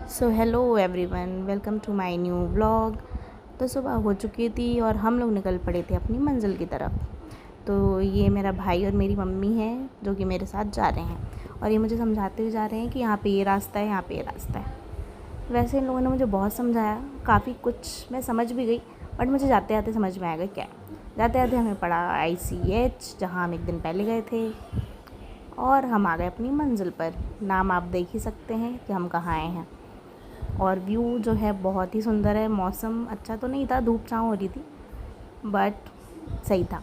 So hello everyone, welcome to my new vlog. तो सुबह हो चुकी थी और हम लोग निकल पड़े थे अपनी मंजिल की तरफ। तो ये मेरा भाई और मेरी मम्मी हैं जो कि मेरे साथ जा रहे हैं और ये मुझे समझाते हुए जा रहे हैं कि यहाँ पे ये रास्ता है, यहाँ पे ये रास्ता है। वैसे इन लोगों ने मुझे बहुत समझाया, काफ़ी कुछ मैं समझ भी गई, बट मुझे जाते जाते समझ में आएगा क्या। जाते जाते हमें पड़ा ICH, जहाँ हम एक दिन पहले गए थे, और हम आ गए अपनी मंजिल पर। नाम आप देख ही सकते हैं कि हम कहाँ आए हैं। और व्यू जो है बहुत ही सुंदर है। मौसम अच्छा तो नहीं था, धूप छाँव हो रही थी, बट सही था।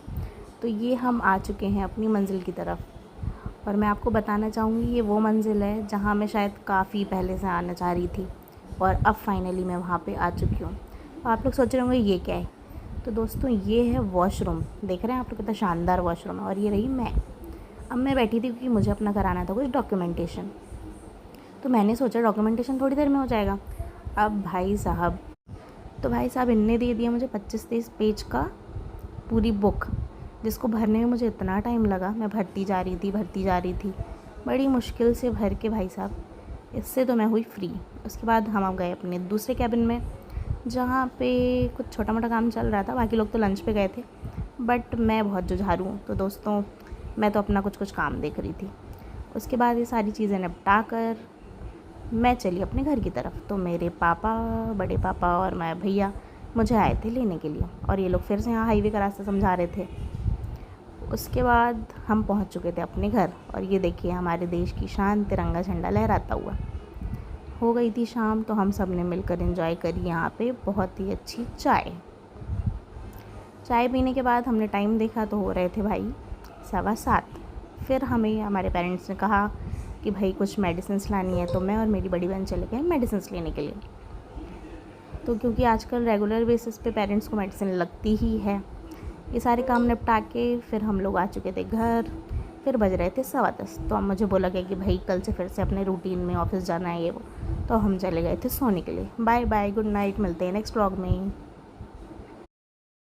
तो ये हम आ चुके हैं अपनी मंजिल की तरफ और मैं आपको बताना चाहूँगी ये वो मंजिल है जहाँ मैं शायद काफ़ी पहले से आना चाह रही थी और अब फाइनली मैं वहाँ पे आ चुकी हूँ। तो आप लोग सोच रहे होंगे ये क्या है। तो दोस्तों ये है वॉशरूम। देख रहे हैं आप लोग कितना शानदार वॉशरूम है। और ये रही मैं। अब मैं बैठी थी क्योंकि मुझे अपना कराना था कुछ डॉक्यूमेंटेशन। तो मैंने सोचा डॉक्यूमेंटेशन थोड़ी देर में हो जाएगा। अब भाई साहब इनने दे दिया मुझे 25-30 पेज का पूरी बुक, जिसको भरने में मुझे इतना टाइम लगा। मैं भरती जा रही थी बड़ी मुश्किल से भर के। भाई साहब इससे तो मैं हुई फ्री। उसके बाद हम आ गए अपने दूसरे कैबिन में, जहाँ पे कुछ छोटा मोटा काम चल रहा था। बाकी लोग तो लंच पे गए थे, बट मैं बहुत जुझारू हूँ तो दोस्तों मैं तो अपना कुछ काम देख रही थी। उसके बाद ये सारी चीज़ें निपटा कर मैं चली अपने घर की तरफ। तो मेरे पापा, बड़े पापा और मैं भैया मुझे आए थे लेने के लिए और ये लोग फिर से यहाँ हाईवे का रास्ता समझा रहे थे। उसके बाद हम पहुँच चुके थे अपने घर और ये देखिए हमारे देश की शान तिरंगा झंडा लहराता हुआ। हो गई थी शाम तो हम सब ने मिलकर एंजॉय करी यहाँ पे बहुत ही अच्छी चाय पीने के बाद हमने टाइम देखा तो हो रहे थे भाई 7:15। फिर हमें हमारे पेरेंट्स ने कहा कि भाई कुछ मेडिसिन्स लानी है, तो मैं और मेरी बड़ी बहन चले गए मेडिसिन्स लेने के लिए। तो क्योंकि आजकल रेगुलर बेसिस पे पेरेंट्स को मेडिसिन लगती ही है, ये सारे काम निपटा के फिर हम लोग आ चुके थे घर। फिर बज रहे थे 10:15। तो अब मुझे बोला गया कि भाई कल से फिर से अपने रूटीन में ऑफिस जाना है ये वो। तो हम चले गए थे सोने के लिए। बाय बाय, गुड नाइट, मिलते हैं नेक्स्ट व्लॉग में।